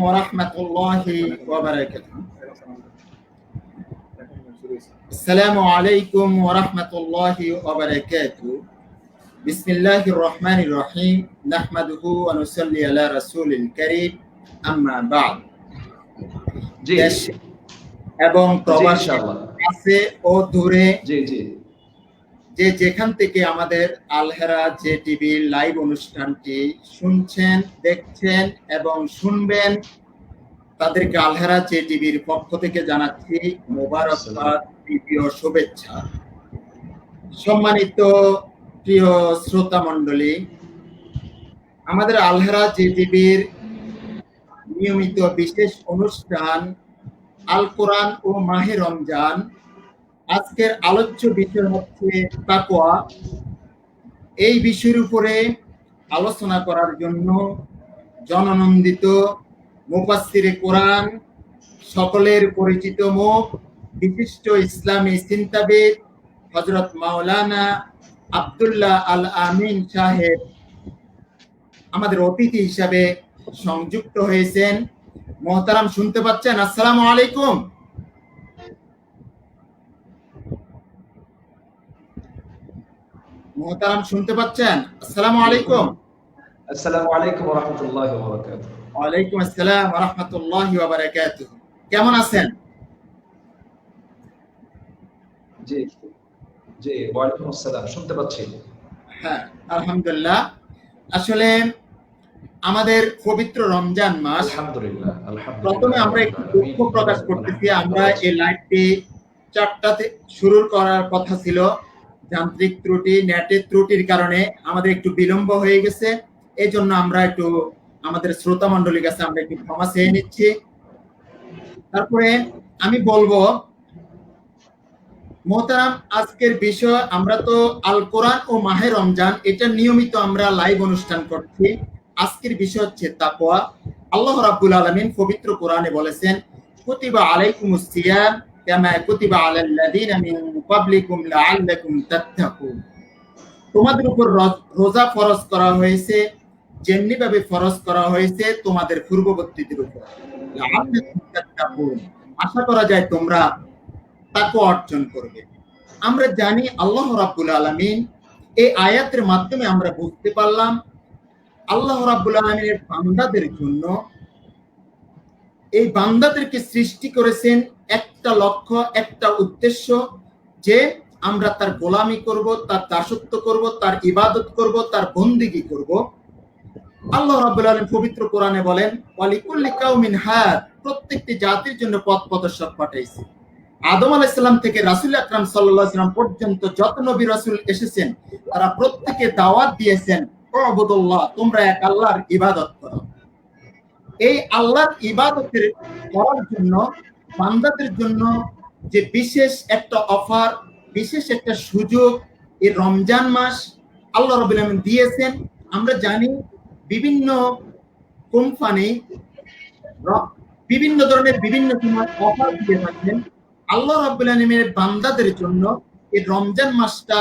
ورحمة الله وبركاته. السلام عليكم ورحمة الله وبركاته. بسم الله الرحمن الرحيم نحمده ونصلي على رسول الكريم أما بعد. দেশ এবং প্রবাসী আছে ও দূরে যে যেখান থেকে আমাদের আলহেরা যে টিভির লাইভ অনুষ্ঠানটি শুনছেন, দেখছেন এবং শুনবেন, তাদেরকে আলহেরা যে টিভির পক্ষ থেকে জানাচ্ছি মোবারকবাদ, প্রিয় শুভেচ্ছা। সম্মানিত প্রিয় শ্রোতা মণ্ডলী, আমাদের আলহেরা যে টিভির নিয়মিত বিশেষ অনুষ্ঠান আল কোরআন ও মাহে রমজান, আজকের আলোচ্য বিষয় হচ্ছে তাকওয়া। এই বিষয়ের উপরে আলোচনা করার জন্য জননন্দিত মুফাসসিরে কোরআন, সকলের পরিচিত মুখ, বিশিষ্ট ইসলামী চিন্তাবিদ হযরত মাওলানা আব্দুল্লাহ আল আমিন সাহেব আমাদের অতিথি হিসাবে সংযুক্ত হয়েছেন। মোহতারাম, শুনতে পাচ্ছেন? আসসালামু আলাইকুম। মোহতারাম, শুনতে পাচ্ছেন? আসসালামু আলাইকুম। আসসালামু আলাইকুম ওয়া রাহমাতুল্লাহি ওয়া বারাকাতুহু। ওয়া আলাইকুম আসসালাম ওয়া রাহমাতুল্লাহি ওয়া বারাকাতুহু। কেমন আছেন? জি জি, ওয়া আলাইকুম আসসালাম, শুনতে পাচ্ছি। হ্যাঁ, আলহামদুলিল্লাহ। আসলে আমাদের পবিত্র রমজান মাস, আলহামদুলিল্লাহ প্রথমে আমরা একটু দুঃখ প্রকাশ করতেছি। আমরা এই লাইভটি 4টাতে শুরু করার কথা ছিল, যান্ত্রিক ত্রুটি, নেটের ত্রুটির কারণে আমাদের একটু বিলম্ব হয়ে গেছে। এই জন্য আমরা একটু আমাদের শ্রোতা মণ্ডলীর কাছে আমরা একটু ক্ষমা চেয়ে নিচ্ছি। তারপরে আমি বলবো, মোহতারাম, আজকের বিষয়, আমরা তো আল কোরআন ও মাহে রমজান এটা নিয়মিত আমরা লাইভ অনুষ্ঠান করছি। আজকের বিষয় হচ্ছে তাকওয়া। আল্লাহ রাব্বুল আলামিন পবিত্র কোরআনে বলেছেন, কুতিবা আলাইকুমুস সিয়াম কামা কুতিবা আলাল লাযিনা মিন ক্বাবলিকুম লাআল্লাকুম তাত্তাকুন। তোমাদের উপর রোজা ফরজ করা হয়েছে যেমনি ভাবে ফরজ করা হয়েছে তোমাদের পূর্ববর্তীদের উপর, লাআল্লাকুম তাত্তাকুন, আশা করা যায় তোমরা তাকওয়া অর্জন করবে। আমরা জানি আল্লাহ রাব্বুল আলামিন, এই আয়াতের মাধ্যমে আমরা বুঝতে পারলাম আল্লাহ রাব্বুল আলামিনের বান্দাদের জন্য, এই বান্দাদেরকে সৃষ্টি করেছেন একটা লক্ষ্য, একটা উদ্দেশ্য, যে আমরা তার গোলামি করব, তার দাসত্ব করব, তার ইবাদত করব, তার বন্দেগী করব। আল্লাহ রাব্বুল আলামিন পবিত্র কোরআনে বলেন, ওয়ালিকুল্লি কাউমিন হাদ, প্রত্যেকটি জাতির জন্য পথ প্রদর্শক পাঠাইছি। আদম আলাইহিস সালাম থেকে রাসূল আকরাম সাল্লাল্লাহু আলাইহি ওয়াসাল্লাম পর্যন্ত যত নবী রাসূল এসেছেন, তারা প্রত্যেকে দাওয়াত দিয়েছেন, উবুদুল্লাহ, তোমরা এক আল্লাহর ইবাদত করো। এই আল্লাহর ইবাদতের করার জন্য বান্দাদের জন্য যে বিশেষ একটা অফার, বিশেষ একটা সুযোগ এই রমজান মাস আল্লাহ রাব্বুল আলামিন দিয়েছেন। আমরা জানি বিভিন্ন কোম্পানি বিভিন্ন ধরনের বিভিন্ন সময় অফার দিয়ে থাকেন। আল্লাহ রাব্বুল আলামিনের বান্দাদের জন্য এই রমজান মাসটা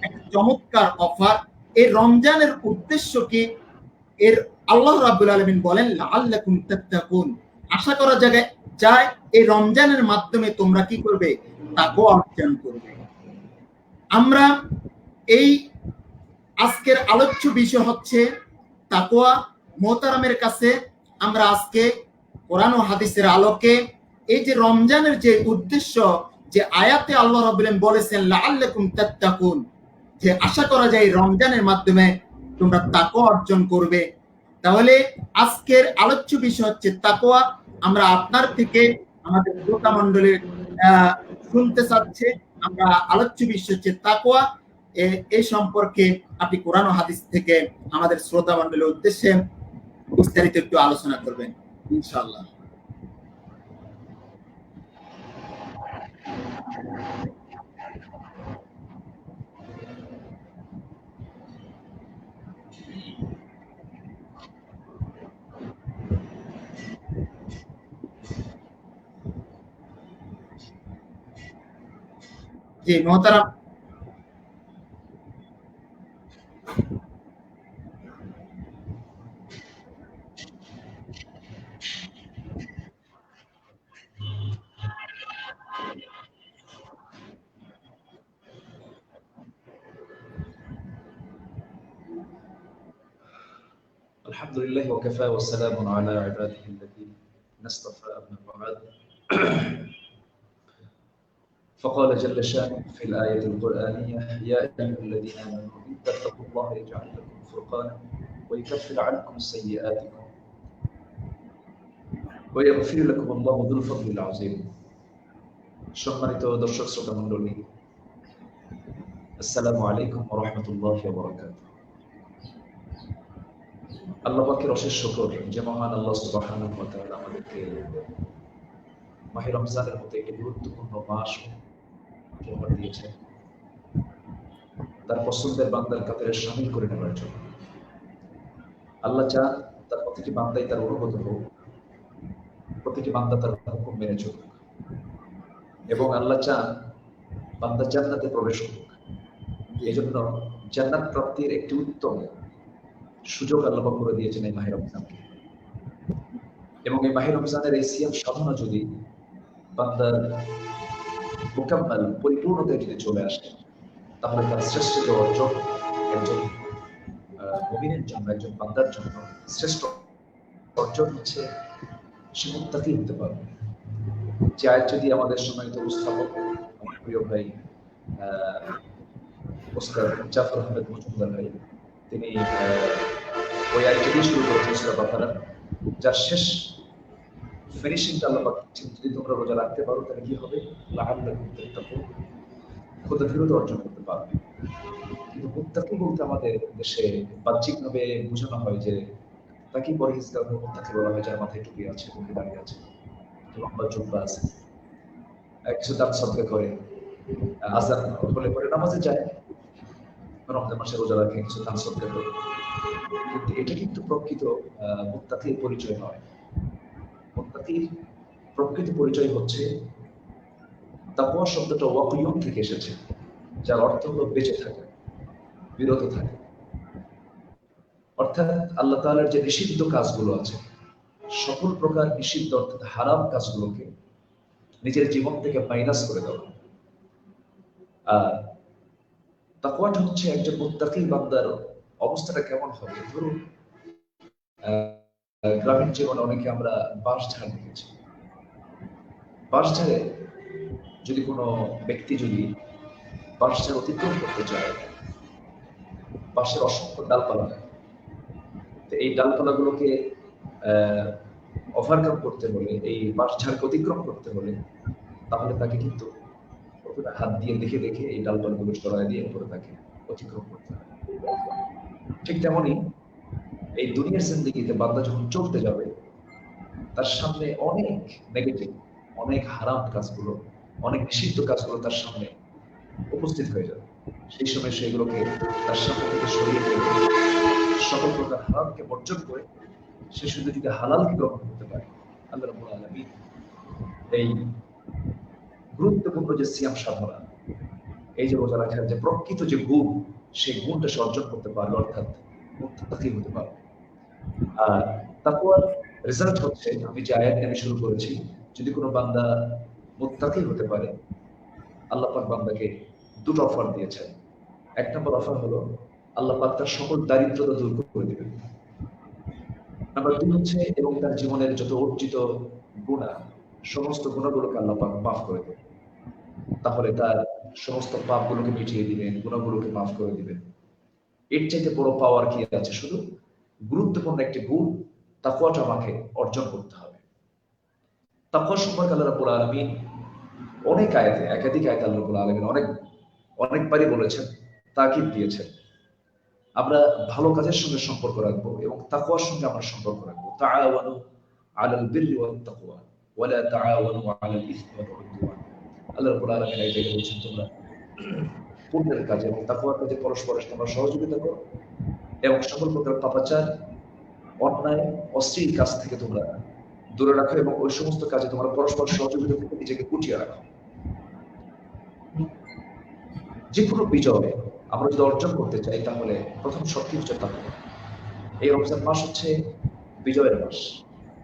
একটা চমৎকার অফার। এই রমজানের উদ্দেশ্য কি? এর আল্লাহ রাব্বুল আলামিন বলেন, লাআল্লাকুম তাত্তাকুন, আশা করা যায় এই রমজানের মাধ্যমে তোমরা কি করবে? তাকওয়া অর্জন করবে। আমরা এই আজকের আলোচ্য বিষয় হচ্ছে তাকওয়া। মোহতারামের কাছে আমরা আজকে কোরআন ও হাদিসের আলোকে এই যে রমজানের যে উদ্দেশ্য, যে আয়াতে আল্লাহ রাব্বুল আলামিন বলেছেন লাআল্লাকুম তাত্তাকুন, যে আশা করা যায় রমজানের মাধ্যমে তোমরা তাকওয়া অর্জন করবে। তাহলে আজকের আলোচ্য বিষয় হচ্ছে তাকওয়া। আমরা আপনার থেকে, আমাদের শ্রোতা মণ্ডলীর শুনতে চাচ্ছে, আমরা আলোচ্য বিষয় হচ্ছে তাকওয়া। এই সম্পর্কে আপনি কোরআন ও হাদিস থেকে আমাদের শ্রোতা মণ্ডলীর উদ্দেশ্যে বিস্তারিত একটু আলোচনা করবেন ইনশাআল্লাহ। জি মোহতারাম, الحمد لله وكفى والسلام على عباده الذين اصطفى أما بعد. فقال جل شانه في الآية القرآنية: يا أيها الذين آمنوا إن تتقوا الله يجعل لكم فرقانا ويكفر عنكم سيئاتكم ويغفر لكم الله ذو الفضل العظيم. সম্মানিত দর্শক শ্রোতা মণ্ডলী, আসসালামু আলাইকুম ওয়া রাহমাতুল্লাহি ওয়া বারাকাতুহু। আল্লাহ পাকের অশেষ শুকর যে মহান আল্লাহ সুবহানাহু ওয়া তাআলা আমাদেরকে মাহে রমজানের মতো একটি গুরুত্বপূর্ণ মাস উপহার দিয়েছেন তার পছন্দের বান্দার কাতারে শামিল করে নেওয়ার জন্য। আল্লাহ চান তার প্রতিটি বান্দাই তার অনুগত হোক, প্রতিটি বান্দা তার হুকুম মেনে চলুক, এবং আল্লাহ চান বান্দা জান্নাতে প্রবেশ করুক। এই জন্য জান্নাত প্রাপ্তির একটি উত্তম সুযোগ আল্লাহ করে দিয়েছেন এই মাহে রমজানকে। এবং এই মাহে রমজানের এই সিয়াম সাধনা যদি বান্দার মুকাম্মাল পরিপূর্ণতায় যদি চলে আসে, তাহলে তার শ্রেষ্ঠ অর্জন একজন মুমিনের জন্য, একজন বান্দার জন্য শ্রেষ্ঠ অর্জন হচ্ছে সে মুত্তাকি হতে পারবে। যে আয়াত যদি আমাদের সম্মানিত উপস্থাপক আমার প্রিয় ভাই ওস্তাদ জাফর আহমেদ মজুমদার ভাই, তিনি ওই আয়াতটি শুরু করেছেন সূরা বাকারা, যার শেষ ফিনিশিংটা আল্লাহ পাক যদি তোমরা রোজা রাখতে পারো তাহলে কি হবে, লাআল্লাকুম তাত্তাকুন, খোদাফিরত অর্জন করতে পারবে। কিন্তু মুত্তাকি বলতে আমাদের দেশে বাহ্যিকভাবে বোঝানো হয় যে তাকে পরহেজগার মুত্তাকি বলা হয়, যার মাথায় টুপি আছে, মুখে দাঁড়িয়ে আছে, লম্বা জুব্বা আছে, কিছু দান সদকা করে, আযান হলে পরে নামাজে যায়, রমজান মাসে রোজা রাখে, কিছু দান সদকা করে। কিন্তু এটা কিন্তু প্রকৃত মুত্তাকির পরিচয় নয়। মুত্তাকির প্রকৃত পরিচয় হচ্ছে তাকওয়া শব্দটা ওয়াকিয়ুন থেকে এসেছে, যার অর্থ হলো বেঁচে থাকা, বিরত থাকা। অর্থাৎ আল্লাহ তাআলার যে নিষিদ্ধ কাজগুলো আছে, সকল প্রকার নিষিদ্ধ অর্থাৎ হারাম কাজগুলোকে নিজের জীবন থেকে মাইনাস করে দেওয়া। আর তাকওয়াটা হচ্ছে একজন মুত্তাকি বান্দার অবস্থাটা কেমন হবে। ধরুন গ্রামীণ জীবনে অনেকে আমরা বাঁশঝাড় দেখেছি। বাঁশঝাড়ে যদি কোনো ব্যক্তি যদি বাঁশঝাড় অতিক্রম করতে চায়, বাঁশের অসংখ্য ডালপালা, এই ডালপালাগুলোকে ওভারকাম করতে হলে, এই বাঁশঝাড়কে অতিক্রম করতে হলে, তাহলে তাকে কিন্তু প্রথমে হাত দিয়ে দেখে দেখে এই ডালপালাগুলো সরাই দিয়ে উপরে তাকে অতিক্রম করতে হবে। ঠিক তেমনই এই দুনিয়ার জিন্দেগিতে বান্দা যখন চলতে যাবে, তার সামনে অনেক নেগেটিভ, অনেক হারাম কাজগুলো, অনেক নিষিদ্ধ কাজগুলো তার সামনে উপস্থিত হয়ে যাবে। সেই সময় সেগুলোকে তার সামনে থেকে সরিয়ে ফেলবে, সকল প্রকার হারামকে বর্জন করে সে শুধু যদি হালালকে গ্রহণ করতে পারে, আল্লাহ রাব্বুল আলামিন এই গুরুত্বপূর্ণ যে সিয়াম সাধনা, এই যে রোজা রাখার যে প্রকৃত যে গুণ, সেই গুণটা সে অর্জন করতে পারবে, অর্থাৎ মুত্তাকি হতে পারবে। আর তাকওয়ার রেজাল্ট হচ্ছে, আমি যে আয়াত নিয়ে শুরু করেছি, যদি কোনো বান্দা মুত্তাকি হতে পারে, আল্লাহ পাক বান্দাকে দুটো অফার দিয়েছেন। এক নম্বর অফার হলো আল্লাহ পাক তার সকল দারিদ্রতা দূর করে দিবেন। নাম্বার 2 হচ্ছে, এবং তার জীবনের যত অর্জিত গুনাহ, সমস্ত গুনাহগুলোকে আল্লাহ পাক মাফ করে দেবেন। তাহলে তার সমস্ত পাপগুলোকে মিটিয়ে দিবেন, গুনাহগুলোকে মাফ করে দিবেন। এর চাইতে বড় পাওয়ার কি আছে? শুধু গুরুত্বপূর্ণ একটি গুণ, তাকওয়াটা আমাকে অর্জন করতে হবে। তাকওয়া সম্পর্কে আল্লাহ রাব্বুল আলামিন অনেক আয়াতে, একাধিক আয়াতে আল্লাহ রাব্বুল আলামিন অনেকবারই বলেছেন, তাকিদ দিয়েছেন। আমরা ভালো কাজের সঙ্গে সম্পর্ক রাখবো এবং তাকওয়ার সঙ্গে আমরা সম্পর্ক রাখবো। তাআওয়ানু আলাল বিররি ওয়াত তাকওয়া ওয়া লা তাআওয়ানু আলাল ইসমি ওয়াল উদওয়ান। আল্লাহ রাব্বুল আলামিন এই জায়গায় বলছেন, তোমরা পুণ্যের কাজে এবং তাকওয়ার কাজে পরস্পরের তোমরা সহযোগিতা করো, এবং সকল প্রকার পাপাচার, অন্যায়, অশ্লীল কাজ থেকে তোমরা দূরে রাখো, এবং ওই সমস্ত কাজে তোমরা পরস্পর সহযোগিতা করে নিজেকে গুটিয়ে রাখো। যে কোনো বিজয় আমরা যদি অর্জন করতে চাই, তাহলে প্রথম শক্তি হচ্ছে তাকওয়া। এই রমজান মাস হচ্ছে বিজয়ের মাস।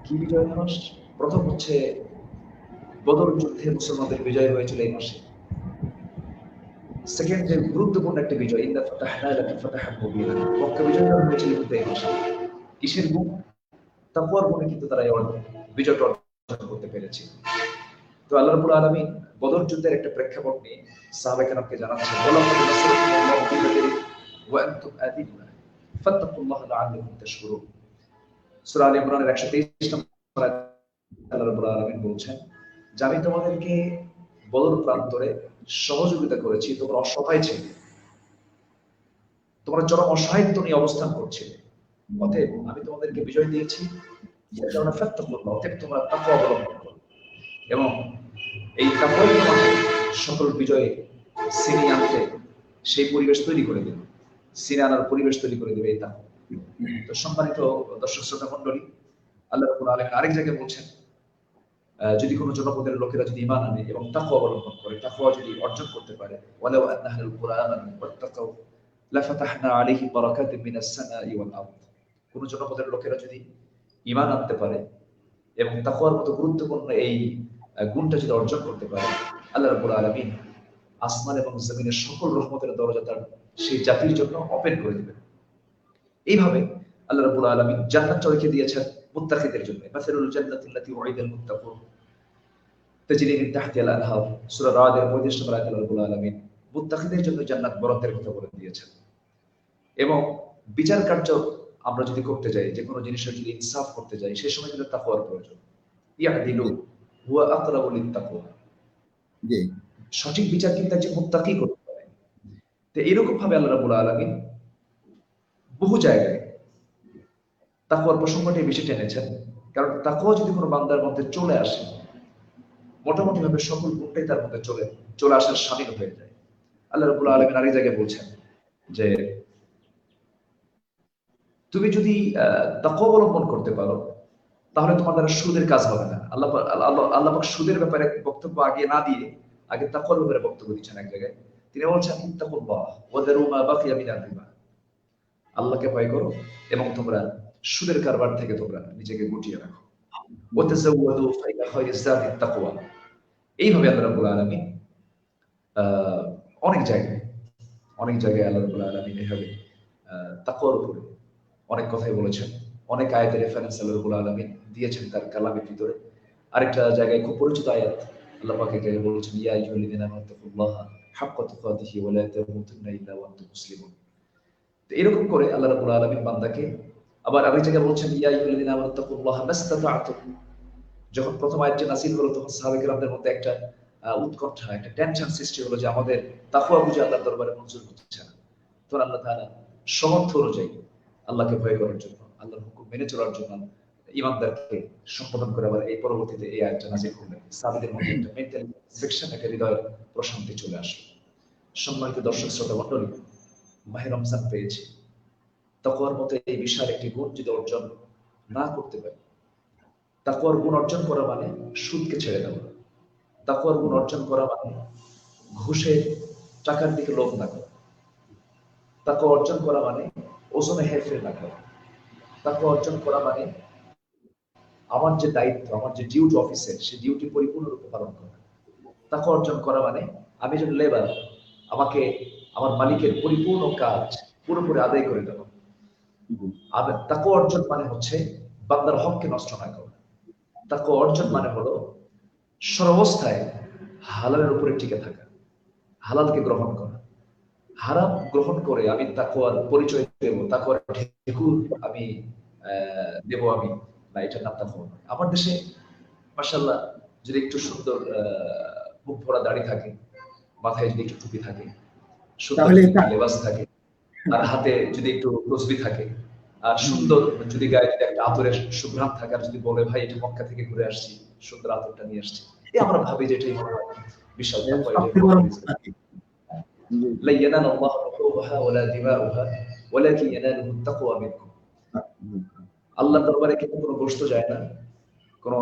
কি বিজয়ের মাস? প্রথম হচ্ছে বদর যুদ্ধে মুসলমানদের বিজয় হয়েছিল এই মাসে। সেকেন্ড যে গুরুত্বপূর্ণ একটা বিজয়, ইন্না ফাতাহনা লাকা ফাতাহান মুবিনা, মক্কা বিজয় হয়েছিল এই মাসে। কিসের গুণ? তাকওয়ার গুণে কিন্তু তারা এই বিজয়টা অর্জন করতে পেরেছে। তো আল্লাহ রাব্বুল আলামিন বদর যুদ্ধের একটা প্রেক্ষাপট নিয়ে সাহাবায়ে কেরামকে জানাচ্ছেন, ওয়ালাকুম নাসরুল্লাহি ফি বাদরিন ওয়া আনতুম আদিল্লাহ ফাত্তাকুল্লাহা লাআল্লাকুম তাশকুরুন। সূরা আলে ইমরানের 123 নম্বর আয়াতে আল্লাহ রাব্বুল আলামিন বলছেন যে আমি তোমাদেরকে বদর প্রান্তরে সহযোগিতা করেছি, তোমরা অসহায় ছিলে, তোমরা চরম অসহায়ত্ব নিয়ে অবস্থান করছিলে, অতএব আমি তোমাদেরকে বিজয় দিয়েছি, এর কারণে ফাত্তাকুল্লাহ, অতএব তোমরা তাকওয়া অবলম্বন করো। এবং এই তাকওয়াই তোমাকে সকল বিজয়ে ছিনিয়ে আনতে সেই পরিবেশ তৈরি করে দেবে, ছিনিয়ে আনার পরিবেশ তৈরি করে দেবে এই তাকওয়া। তো সম্মানিত দর্শক শ্রোতা মণ্ডলী, আল্লাহ রাব্বুল আলামিন আরেক জায়গায় বলছেন, যদি কোনো জনপদের লোকেরা যদি ঈমান আনে এবং তাকওয়া অবলম্বন করে, তাকওয়া যদি অর্জন করতে পারে, ওয়ালাউ আন্না আহলাল কুরআ আমানু ওয়াত্তাকাউ লাফাতাহনা আলাইহিম বারাকাতিম মিনাস সামাই ওয়াল আরদ। কোন জনপদের লোকেরা যদি ঈমান আনতে পারে এবং তাকওয়ার মতো গুরুত্বপূর্ণ এই গুণটা যদি অর্জন করতে পারে, আল্লাহ রাব্বুল আলামিন আসমান এবং জমিনের সকল রহমতের দরজা তার সেই জাতির জন্য ওপেন করে দিবেন। এইভাবে আল্লাহ রাব্বুল আলামিন জান্নাত রেখে দিয়েছেন মুত্তাকিদের জন্য। মাসালুল জান্নাতিল্লাতী উইদাল মুত্তাকুন তাজরি মিন তাহতিহাল আনহার, সূরা রাদের 35 নম্বর আয়াতে আল্লাহ রাব্বুল আলামিন মুত্তাকিদের জন্য জান্নাত বরাদ্দের কথা বলে দিয়েছেন। এবং বিচার কার্য আমরা যদি করতে যাই, যে কোনো জিনিসের যদি ইনসাফ করতে যাই, সেই সময় কিন্তু তাকওয়ার প্রয়োজন। ইয়াদিলু হুয়া আকরাবু লিত্তাকওয়া, জি, সঠিক বিচার কিন্তু একজন মুত্তাকি করতে পারে। তো এরকম ভাবে আল্লাহ রাব্বুল আলামিন বহু জায়গায় তাকওয়ার প্রসঙ্গটি বেশি টেনেছেন, কারণ তাকওয়া যদি কোনো বান্দার মধ্যে চলে আসে, মোটামুটি ভাবে সকল গুণটাই তার মধ্যে চলে আসার শামিল হয়ে যায়। আল্লাহ রাব্বুল আলামিন আরেক জায়গায় বলছেন যে তুমি যদি তাকওয়া অবলম্বন করতে পারো, তাহলে তোমার দ্বারা সুদের কাজ হবে না। আল্লাহ পাক সুদের ব্যাপারে বক্তব্য আগে না দিয়ে আগে তাকওয়ার ব্যাপারে বক্তব্য দিচ্ছেন এক জায়গায়। তিনি বলছেন ইত্তাকুল্লাহ ওয়া দারু মা বাকিয়া মিনার রিবা, আল্লাহকে ভয় করো এবং তোমরা সুদের কারবার থেকে তোমরা নিজেকে গুটিয়ে রাখো। ওয়া তাযাওয়াদু ফাইনা খায়রুজ যাদি তাকওয়া। এইভাবে আল্লাহ রাব্বুল আলামিন অনেক জায়গায় আল্লাহ রাব্বুল আলামিন এইভাবে তাকওয়ার উপরে অনেক কথাই বলেছেন, অনেক আয়াতের রেফারেন্স আল্লাহ রাব্বুল আলামিন দিয়েছেন তার কালামের ভিতরে। আরেকটা জায়গায় খুব পরিচিত আয়াত আল্লাহ পাক এখানে বলেছেন, ইয়া আইয়ুহাল্লাযীনা আমানু তাকুল্লাহা হাক্কা তুকাতিহি ওয়া লা তামুতুন্না ইল্লা ওয়া আনতুম মুসলিমুন। তো এরকম করে আল্লাহ রাব্বুল আলামিন বান্দাকে আবার আরেক জায়গায় বলছেন, ইয়া আইয়ুহাল্লাযীনা আমানু তাকুল্লাহা মাসতাতা'তুম। যখন প্রথম আয়াতটি নাযিল হলো, তখন সাহাবায়ে কেরামদের মধ্যে একটা উৎকণ্ঠা, একটা টেনশন সৃষ্টি হলো যে আমাদের তাকওয়া বুঝে আল্লাহর দরবারে মঞ্জুর হচ্ছে না। তখন আল্লাহ তাআলা সমর্থ অনুযায়ী আল্লাহকে ভয় করার জন্য, আল্লাহর হুকুম মেনে চলার জন্য ঈমানদারকে সম্বোধন করে আবার এই পরবর্তীতে এই আয়াতটা নাযিল করলেন। সাহাবীদের মধ্যে একটা মেন্টাল সেকশন, একটা হৃদয়ের প্রশান্তি চলে আসলো। সম্মানিত দর্শক শ্রোতা মণ্ডলী, মাহে রমজান পেয়েছি, তাকওয়ার মতো এই বিশাল একটি গুণ যদি অর্জন না করতে পারি, তাকওয়ার গুণ অর্জন করা মানে সুদকে ছেড়ে দেওয়া, তাকওয়ার গুণ অর্জন করা মানে ঘুষের টাকার দিকে লোভ না করা, তাকওয়া অর্জন করা মানে ওজনে হেরফের না করা, তাকওয়া অর্জন করা মানে আমার যে দায়িত্ব, আমার যে ডিউটি অফিসের, সেই ডিউটি পরিপূর্ণরূপে পালন করা। তাকওয়া অর্জন করা মানে আমি একজন লেবার, আমাকে আমার মালিকের পরিপূর্ণ কাজ পুরোপুরি আদায় করে দেওয়া। আর তাকওয়া অর্জন মানে হচ্ছে বান্দার হককে নষ্ট না করা। তাকওয়া অর্জন মানে হলো সর্বাবস্থায় হালালের উপরে টিকে থাকা, হালালকে গ্রহণ করা। হারাম গ্রহণ করে আমি তাকওয়ার পরিচয় দেব, তাকওয়ার ঢেকুর আমি দেব, আমি না, এটার নাম তাকওয়া নয়। আমার দেশে মাশাআল্লাহ যদি একটু সুন্দর মুখ ভরা দাড়ি থাকে, মাথায় যদি একটু টুপি থাকে, সুন্দর লেবাস থাকে, আর হাতে যদি একটু তসবিহ থাকে, আর সুন্দর যদি গায়ে যদি একটা আতরের সুঘ্রাণ থাকে, আর যদি বলে ভাই এটা মক্কা থেকে ঘুরে আসছি, সুন্দর আতরটা নিয়ে আসছি, এই আমরা ভাবি যে এটাই মনে হয় বিশাল তাকওয়া। لا ينال الله لحومها ولا دماؤها ولكن يناله التقوى منكم। আল্লাহর দরবারে কিন্তু কোনো গোশত যায় না, কোনো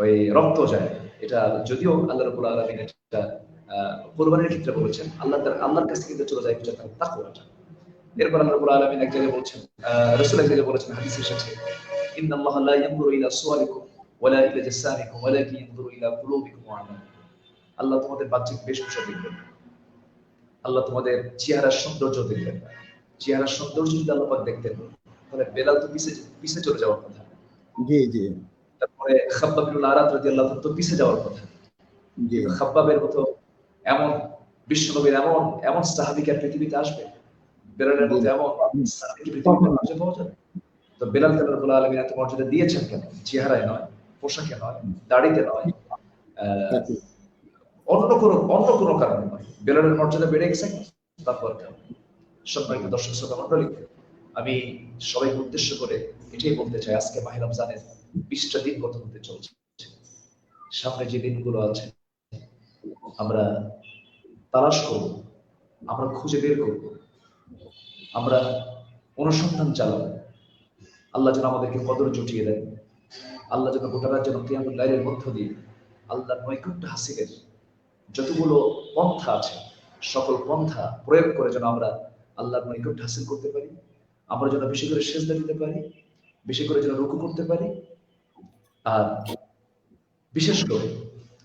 ওই রক্ত যায় না। এটা যদিও আল্লাহ রাব্বুল আলামিন এটা কুরবানির ক্ষেত্রে বলেছেন, আল্লাহর কাছে কিন্তু চলে যায় কিছু তাকওয়াটা। এরপর আল্লাহ রাব্বুল আলামিন এক জায়গায় বলছেন, রাসূল এক জায়গায় বলেছেন, হাদিসে এসেছে, ইন্নাল্লাহা লা ইয়ানজুরু ইলা সুওয়ারিকুম ওয়ালা ইলা জাসামিকুম ওয়ালাকিন ইয়ানজুরু ইলা কুলুবিকুম ওয়া আমালিকুম। আল্লাহ তোমাদের বাহ্যিক বেশভূষা দেখবেন, আল্লাহ তোমাদের চেহারার সৌন্দর্য দেখবেন। চেহারার সৌন্দর্য যদি আল্লাহ পাক দেখতেন, তাহলে বেলাল তো পিছে চলে যাওয়ার কথা। জি জি তারপরে খাব্বাব ইবনুল আরাত রাদিয়াল্লাহু আনহু তো পিছে যাওয়ার কথা। জি কিন্তু খাব্বাবের মতো এমন বিশ্বনবীর এমন এমন সাহাবী কি আর পৃথিবীতে আসবে? বেলালের জি মতো এমন সাহাবী কি পৃথিবীতে খুঁজে পাওয়া যাবে? তো বেলালকে আল্লাহ রাব্বুল আলামিন এত মর্যাদা দিয়েছেন কেন? চেহারায় নয়, পোশাকে নয়, দাড়িতে নয়, আহ, অন্য কোনো কারণে নয়। বেলালের মর্যাদা বেড়ে গেছে তারপর কারণে। সম্মানিত দর্শক শ্রোতা মণ্ডলী, আমি সবাইকে উদ্দেশ্য করে এটাই বলতে চাই, আজকে মাহে রমজানের 20টা দিন গত হতে চলছে। সামনে যে দিনগুলো আছে আমরা তালাশ করব, আমরা খুঁজে বের করব, আমরা অনুসন্ধান চালাবো। আল্লাহ যেন আমাদেরকে কদর জুটিয়ে দেন। আল্লাহ যেন গোটা রাত যেন কিয়ামুল লাইলের মধ্য দিয়ে আল্লাহর নৈকট্য হাসিলের যতগুলো পন্থা আছে সকল পন্থা প্রয়োগ করে যেন আমরা আল্লাহর নৈকট্য হাসিল করতে পারি। আমরা যেন বেশি করে সেজদা দিতে পারি, বেশি করে যেন রুকু করতে পারি। আর বিশেষ করে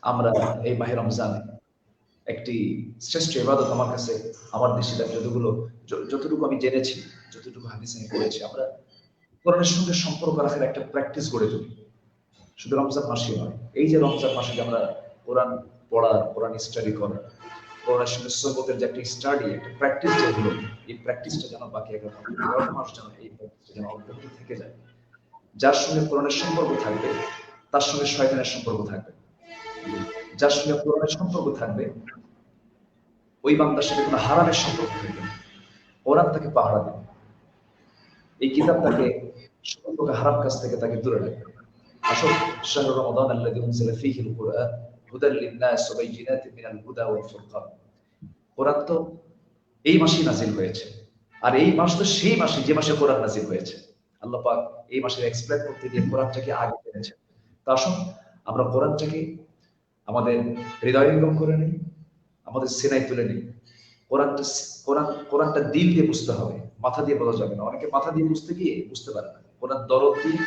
আমরা এই মাহে রমজানে একটি শ্রেষ্ঠ ইবাদত আমার কাছে আমার দৃষ্টিতে যতটুকু আমি জেনেছি, যতটুকু হাদিসে আমি পড়েছি, আমরা কোরআনের সঙ্গে সম্পর্ক রাখার একটা প্র্যাকটিস গড়ে তুলি। শুধু রমজান মাসে নয়, এই যে রমজান মাসে আমরা কোরআন পড়ার, কোরআন স্টাডি করার, কোরআনের সঙ্গে সহবতের যে একটা স্টাডি, একটা প্র্যাকটিস যেগুলো, এই প্র্যাকটিসটা যেন বাকি 11 মাস যেন এই প্র্যাকটিসটা যেন অব্যাহত থেকে যায়। যার সঙ্গে কোরআনের সম্পর্ক থাকবে তার সঙ্গে শয়তানের সম্পর্ক থাকবে। যার সঙ্গে কোরআনের সম্পর্ক থাকবে ওই বান্দার সাথে কোনো হারামের সম্পর্ক থাকবে না। কোরআন তাকে পাহারা দেবে, এই কিতাব তাকে সকল হারাম কাজ থেকে তাকে দূরে রাখবে। আসল শাহরু রমাদান আল্লাযী উনজিলা ফীহিল কুরআন হুদাল লিন-নাস ওয়া বাইয়িনাতিন মিনাল হুদা ওয়াল ফুরকান। কোরআন তো এই মাসেই নাযিল হয়েছে, আর এই মাস তো সেই মাসে যে মাসে কোরআন নাযিল হয়েছে। আল্লাহ পাক এই মাসের এক্সপ্লেইন করতে গিয়ে কোরআনটাকে আগে এনেছেন। তা আসুন আমরা কোরআনটাকে আমাদের হৃদয়ঙ্গম করে নিই, আমাদের সিনায় তুলে নিই। কোরআনটা দিল দিয়ে বুঝতে হবে, মাথা দিয়ে বোঝা যাবে না। অনেকে মাথা দিয়ে বুঝতে গিয়ে বুঝতে পারে না। কোরআন দরদ দিয়ে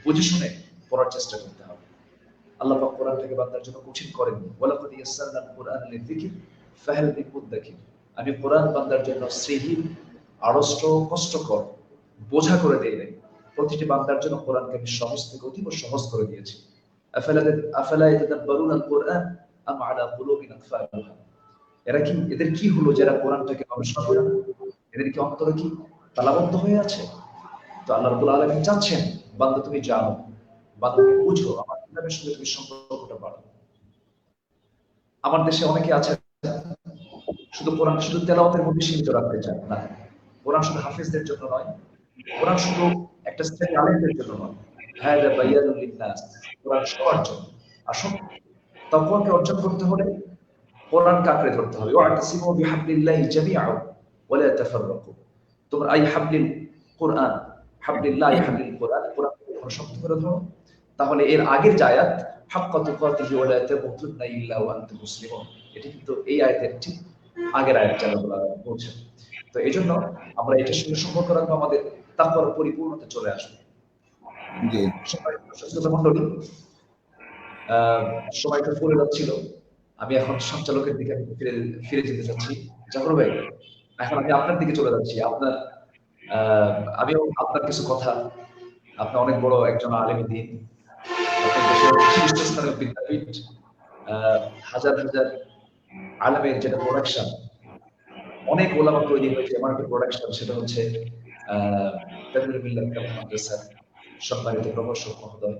বুঝে শুনে পড়ার চেষ্টা করতে হবে। আল্লাহ পাক কোরআনটাকে বান্দার জন্য কঠিন করেননি। ওয়ালাকাদ ইয়াসসারনাল কুরআনা লিযিকর ফাহাল মিন মুদ্দাকির। আমি কোরআন বান্দার জন্য শ্রীহীন, আড়ষ্ট, কষ্টকর, বোঝা করে দেই নাই। প্রতিটি বান্দার জন্য কোরআনকে আমি সহজ থেকে অতীব সহজ করে দিয়েছি। আফালা ইয়াতাদাব্বারুনাল কুরআন আম আলা কুলুবিন আকফালুহা। এদের কি হলো যারা কোরআনটাকে গবেষণা করে না? এদের কি অন্তরে কি তালাবদ্ধ হয়ে আছে? তো আল্লাহ রাব্বুল আলামিন চাচ্ছেন বান্দা তুমি জানো, বান্দা তুমি বুঝো, আমার কিতাবের সঙ্গে তুমি সম্পর্কটা বাড়াও। আমার দেশে অনেকে আছে শুধু কোরআন শুধু তেলাওয়াতের মধ্যে সীমিত রাখতে চায় না। কোরআন শুধু হাফেজদের জন্য নয়, কোরআন শুধু একটা শ্রেণী আলেমদের জন্য নয়। হাযা বায়ানুল লিন-নাস, কোরআন সবার জন্য। আসুন তাকওয়াকে অর্জন করতে হলে কোরআনকে আঁকড়ে ধরতে হবে। ওয়া'তাসিমু বিহাবলিল্লাহি জামিআ ওয়া লা তাফাররাকু। তোমরা আই হাবলিল কোরআন, হাবলিল্লাহি হাবলিল কোরআন, কোরআনকে শক্ত করে ধরো। তাহলে এর আগের যে আয়াত হাক্কা তুকাতিহি ওয়া লা তামুতুন্না ইল্লা ওয়া আনতুম মুসলিমুন, এটা কিন্তু এই আয়াতের ঠিক আগের আয়াত যা আল্লাহ বলছেন। তো এইজন্য আমরা এটার সঙ্গে সম্পর্ক রাখবো, আমাদের তাকওয়ার পরিপূর্ণতা চলে আসবে। জি সম্মানিত মণ্ডলী, সময়টা পড়ে যাচ্ছিল। আমি এখন সঞ্চালকের দিকে ফিরে যেতে চাচ্ছি। জাফর ভাই, এখন আমি আপনার দিকে চলে যাচ্ছি। আমিও আপনার কিছু কথা, আপনি অনেক বড় একজন আলেমী দ্বীন, আপনার দেশের শীর্ষস্থানীয় বিদ্যাপীঠ, হাজার হাজার আলেমের যেটা প্রোডাকশন, অনেক ওলামা তৈরি হয়েছে, এমন একটা প্রোডাকশন, সেটা হচ্ছে তানভীর মিল্লাত মাদ্রাসার সম্মানিত প্রভাষক মহোদয়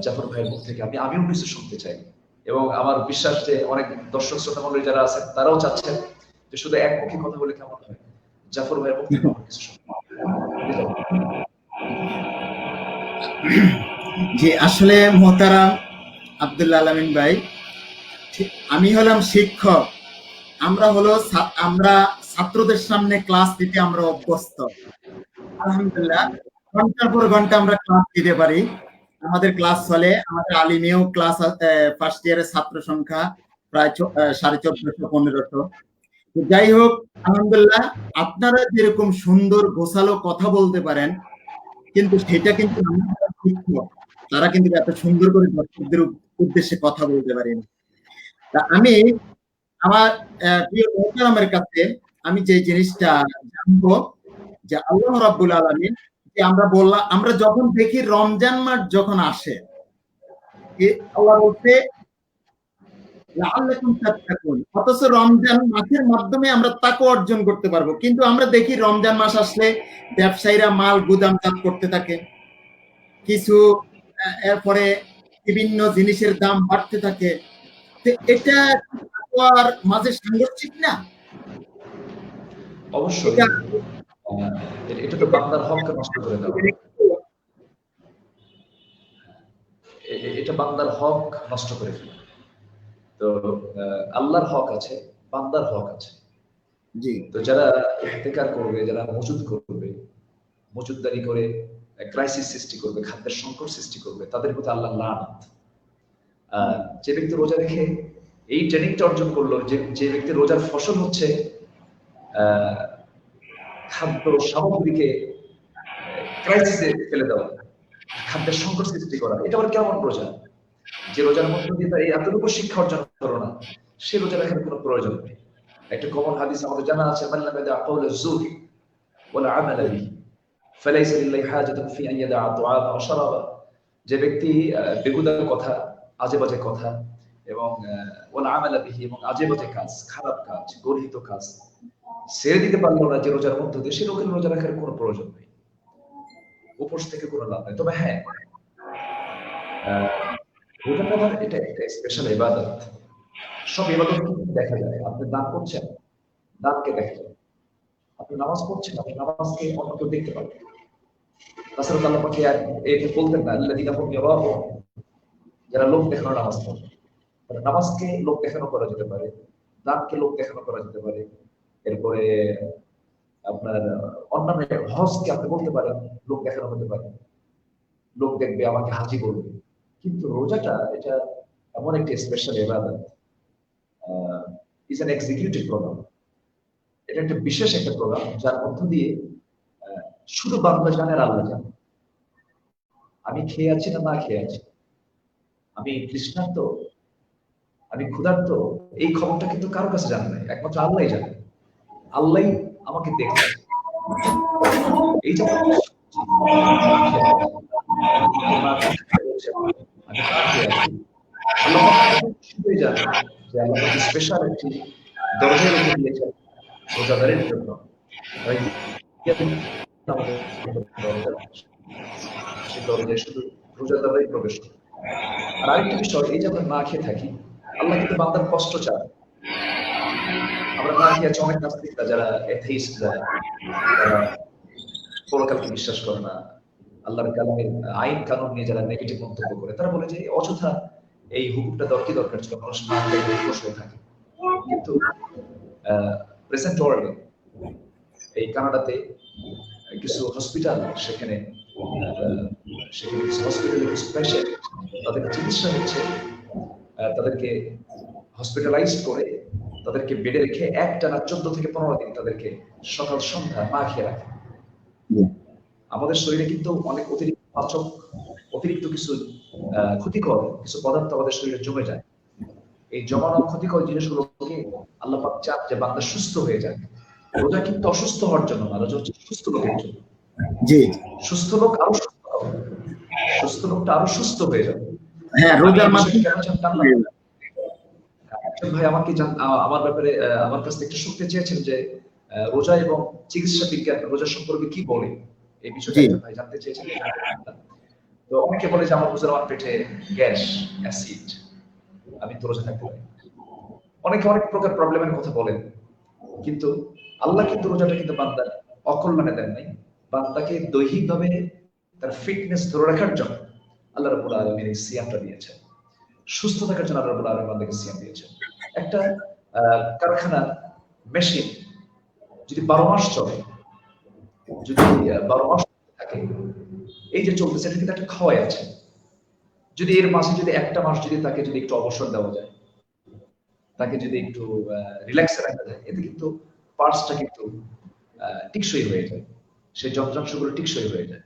জাফর ভাইয়ের মুখ থেকে আমিও কিছু শুনতে চাই। এবং আমার বিশ্বাস যে অনেক দর্শক শ্রোতা মণ্ডলী যারা আছেন তারাও চাচ্ছেন যে শুধু একমুখী কথা বলে কেমন হয়, জাফর ভাইয়ের মুখ থেকে আমরা কিছু শুনতে। জি আসলে মোহতারাম আব্দুল্লাহ আলামিন ভাই, আমি হলাম শিক্ষক, আমরা ছাত্রদের সামনে ক্লাস দিতে আমরা অভ্যস্ত। আলহামদুলিল্লাহ, ঘন্টার পর ঘন্টা আমরা ক্লাস দিতে পারি। আমাদের ক্লাস চলে, আমাদের আলিমেও ক্লাস, ফার্স্ট ইয়ারের ছাত্র সংখ্যা প্রায় 1450-1500। যাই হোক, আলহামদুলিল্লাহ, আপনারা যেরকম সুন্দর গোছালো কথা বলতে পারেন, কিন্তু সেটা কিন্তু শিক্ষক তারা কিন্তু এত সুন্দর করে দর্শকদের উদ্দেশ্যে কথা বলতে পারেন। তা আমি আমার প্রিয় মোহতারামের কাছে আমি যে জিনিসটা জানবো যে আল্লাহ রাব্বুল আলামিন আমরা বললাম, আমরা যখন দেখি রমজান মাস যখন আসে, আল্লাহ বলতে লাআল্লাকুম তাত্তাকুন, অথচ রমজান মাসের মাধ্যমে আমরা তাকওয়া অর্জন করতে পারবো। কিন্তু আমরা দেখি রমজান মাস আসলে ব্যবসায়ীরা মাল গুদামজাত করতে থাকে, কিছু এরপরে বিভিন্ন জিনিসের দাম বাড়তে থাকে। এটা তাকওয়ার মাঝে সাংঘর্ষিক না? অবশ্যই এটা তো বান্দার হককে নষ্ট করে দেওয়া, এটা বান্দার হক নষ্ট করে ফেলে। তো আল্লাহর হক আছে, বান্দার হক আছে। জি। তো যারা ইহতিকার করবে, যারা মজুদ করবে, মজুদদারি করে ক্রাইসিস সৃষ্টি করবে, খাদ্যের সংকট সৃষ্টি করবে, তাদের প্রতি আল্লাহ লানত। যে ব্যক্তি রোজা রেখে এই ট্রেনিংটা অর্জন করলো, যে ব্যক্তি রোজার ফসল হচ্ছে খাদ্য সামগ্রীকে ক্রাইসিসে ফেলে দেওয়া, খাদ্যের সংকট সৃষ্টি করা, এটা আবার কেমন রোজা? যে রোজার মধ্যে দিয়ে তার এই এতটুকু শিক্ষা অর্জন করো না, সে রোজা রাখার কোনো প্রয়োজন নেই। একটা কমন হাদিস আমাদের জানা আছে, মাল্লাম ইয়াদা কাওলা যুর ওয়ালা আমালা বিহি ফালাইসা লিল্লাহি হাজাতুন ফি আন ইয়াদা তুআমা ওয়া শারাবা। যে ব্যক্তি বেহুদা কথা, আজে বাজে কথা এবং ওয়ালা আমালা বিহি, এবং আজে বাজে কাজ, খারাপ কাজ, গর্হিত কাজ ছেড়ে দিতে পারলো না যে রোজার মধ্যে দিয়ে, সে লোকের রোজা রাখার কোনো প্রয়োজন নেই, উপোস থেকে কোনো লাভ নেই। তবে হ্যাঁ, রোজা রাখার এটা একটা স্পেশাল ইবাদত। সব ইবাদত কিন্তু দেখা যায়। আপনি দান করছেন, দানকে দেখা যায়। আপনি নামাজ পড়ছেন, আপনি নামাজকে অন্য কেউ দেখতে পাবেন। তাছাড়া আল্লাহ পাক একে বলতেন না, আল্লাযীনা হুম ইয়ারাউন, যারা লোক দেখানো নামাজ পড়ে। নামাজকে লোক দেখানো করা যেতে পারে, দানকে লোক দেখানো করা যেতে পারে। এরপরে আপনার অন্যান্য হজকে আপনি বলতে পারেন লোক দেখানো হতে পারে, লোক দেখবে, আমাকে হাজি করবে। কিন্তু রোজাটা এটা এমন একটি স্পেশাল ইবাদত, ইজ অ্যান এক্সিকিউটিভ প্রোগ্রাম। এটা একটা বিশেষ একটা প্রোগ্রাম, যার মধ্য দিয়ে শুধু বান্দা জানে আর আল্লাহ জানে। আমি খেয়ে আছি না খেয়ে আছি, আমি তৃষ্ণার্ত, আমি ক্ষুধার্ত, এই খবরটা কিন্তু কারো কাছে জানে না, একমাত্র আল্লাহই জানে। আল্লাহই আমাকে দেখছে। এই যে স্পেশাল একটি দরজা রেখে দিয়েছেন রোজাদারের জন্য। সে দরজায় শুধু রোজাদারই প্রবেশ করে। আর আরেকটা বিষয়, এই যে আমরা না খেয়ে থাকি, আল্লাহ কিন্তু বান্দার কষ্ট চায়। আমরা না খেয়ে আছি, অনেক নাস্তিকরা যারা এথেইস্ট, যারা পরকালকে বিশ্বাস করে না, আল্লাহর কালামের আইন কানুন নিয়ে যারা নেগেটিভ মন্তব্য করে, তারা বলে যে অযথা এই হুকুমটা দরকার ছিল, মানুষ না খেয়ে বসে থাকে। কিন্তু প্রেজেন্ট ওয়ার্ল্ডে এই কানাডাতে কিছু হসপিটাল, সেখানে কিছু হসপিটালে কিছু পেশেন্ট, তাদের চিকিৎসা হচ্ছে, তাদেরকে হসপিটালাইজড করে তাদেরকে বেডে রেখে একটানা 14 থেকে 15 দিন তাদেরকে সকাল সন্ধ্যা না খেয়ে রাখে। আমাদের শরীরে কিন্তু অনেক অতিরিক্ত কিছু ক্ষতিকর কিছু পদার্থ আমাদের শরীরে জমে যায়। এই জমানো ক্ষতিকর জিনিসগুলোকে আল্লাহ পাক চান যে বান্দা সুস্থ হয়ে যায়। রোজা কিন্তু অসুস্থ হওয়ার জন্য না, রোজা হচ্ছে সুস্থ লোকের জন্য। জি, সুস্থ লোক আরো সুস্থ হবে, সুস্থ লোকটা আরো সুস্থ হয়ে যাবে। হ্যাঁ, রোজার মাধ্যমে কেন জানতাম না ভাই, আমাকে আমার ব্যাপারে আমার কাছে একটু শুনতে চেয়েছেন যে রোজা এবং চিকিৎসা বিজ্ঞান রোজা সম্পর্কে কি বলে, এই বিষয়টা ভাই জানতে চেয়েছেন। তো অনেকে বলে যে আমার পেটে গ্যাস, অ্যাসিড, আমি তো রোজা থাকতে পারি। অনেকে অনেক প্রকার প্রবলেমের কথা বলেন, কিন্তু আল্লাহ কিন্তু রোজাটা কিন্তু বান্দার অকল্যাণে দেন নাই, বান্দাকে দৈহিকভাবে তার ফিটনেস ধরে রাখার জন্য আল্লাহ রাব্বুল আলামিন এই সিয়ামটা দিয়েছেন। সুস্থ থাকার জন্য আল্লাহ রাব্বুল আলামিন বান্দাকে সিয়াম দিয়েছেন। একটা কারখানা মেশিন যদি 12 মাস চলে, যদি 12 মাস থাকে, এই যে চলতেছে, এটা কিন্তু একটা ক্ষয় আছে। যদি এর মাঝে যদি একটা মাস যদি তাকে যদি একটু অবসর দেওয়া যায়, তাকে যদি একটু রিল্যাক্সে রাখা যায়, এতে কিন্তু পার্টসটা কিন্তু টিকসই হয়ে যায়, সেই যন্ত্রাংশগুলো টিকসই হয়ে যায়।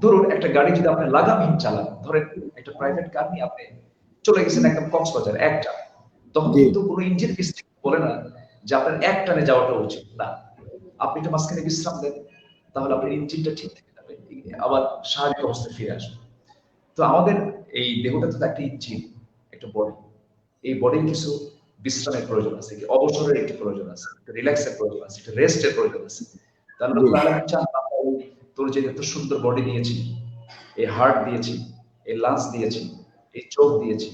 ধরুন একটা গাড়ি যদি আপনি লাগামহীন চালান, ধরেন একটা প্রাইভেট কার নিয়ে আপনি চলে গেছেন একদম কক্সবাজার একটা, তখন কিন্তু কোনো ইঞ্জিন মিস্ত্রি বলে না যে আপনার এক টানে যাওয়াটা উচিত না। আপনি একটু মাঝখানে বিশ্রাম দেন, তাহলে আপনার ইঞ্জিনটা ঠিক থেকে যাবে। আবার স্বাভাবিক অবস্থায় ফিরে আসবে। তো আমাদের এই দেহটা তো একটা ইঞ্জিন, একটা বডি। এই বডির কিছু বিশ্রামের প্রয়োজন আছে, কি অবসরের একটি প্রয়োজন আছে, রিল্যাক্সের প্রয়োজন আছে, একটা রেস্টের প্রয়োজন আছে। তাহলে আল্লাহ রাব্বুল আলামিন চান তোর যে এত সুন্দর বডি দিয়েছি, এই হার্ট দিয়েছি, এই লাংস দিয়েছি, এই চোখ দিয়েছি,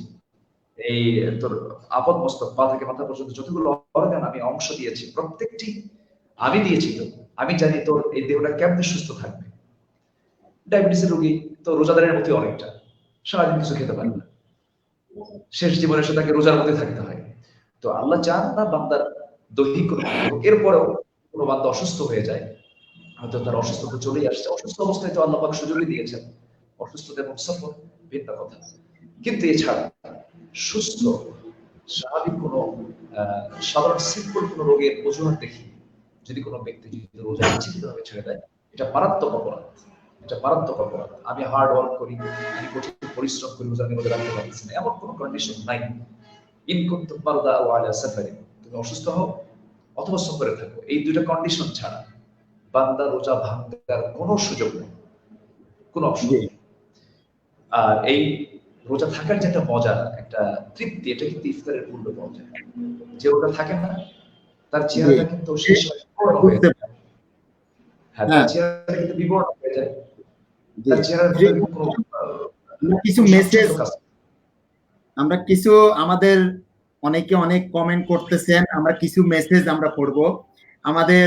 এই তোর আপদ মস্তক পা থেকে মাথা পর্যন্ত যতগুলো অর্গান আমি অংশ দিয়েছি, প্রত্যেকটি আমি দিয়েছি। তো আমি জানি তোর এই দেহটা কেমনে সুস্থ থাকবে। ডায়াবেটিসের রোগী তো রোজাদারের মতো অনেকটা, সারাদিন কিছু খেতে পারে না, শেষ জীবনে সে তাকে রোজার মধ্যে থাকতে হয়। তো আল্লাহ চান না বান্দার দৈহিক কোনো ক্ষতি হোক। এরপরেও কোনো বান্দা অসুস্থ হয়ে যায়, হয়তো তার অসুস্থতা চলেই আসছে, অসুস্থ অবস্থায় তো আল্লাহ পাক সুযোগই দিয়েছেন, অসুস্থতা এবং সফর ভিন্ন কথা। কিন্তু এছাড়া সুস্থ স্বাভাবিক কোনো সাধারণ সিম্পল কোনো রোগের অজুহাত দেখি যদি কোনো ব্যক্তি যদি রোজা ইচ্ছাকৃতভাবে ছেড়ে দেয়, এটা মারাত্মক অপরাধ। এটা মারাত্মক অপরাধ। আমি হার্ড ওয়ার্ক করি, আমি কঠিন পরিশ্রম করি, রোজা নিয়ে রাখতে পারতেছি না, এমন কোনো কন্ডিশন নাই। ইন কুনতুম মারদা আও আলা সাফারিন, তুমি অসুস্থ হও অথবা সফরে থাকো, এই দুইটা কন্ডিশন ছাড়া বান্দা রোজা ভাঙার কোনো সুযোগ নেই, কোনো অপশন নেই। আর এই রোজা থাকার যে একটা মজা, একটা তৃপ্তি, এটা কিন্তু ইফতারের পূর্বে পাওয়া যায়। যে রোজা থাকে না তার চেহারাটা কিন্তু শেষ হয়ে যায়। হ্যাঁ, তার চেহারাটা কিন্তু বিবর্ণ হয়ে যায়। তার চেহারার মধ্যে কোনো কিছু মেসেজ আমরা কিছু আমাদের অনেকে অনেক কমেন্ট করতেছেন, আমরা কিছু মেসেজ আমরা পড়বো। আমাদের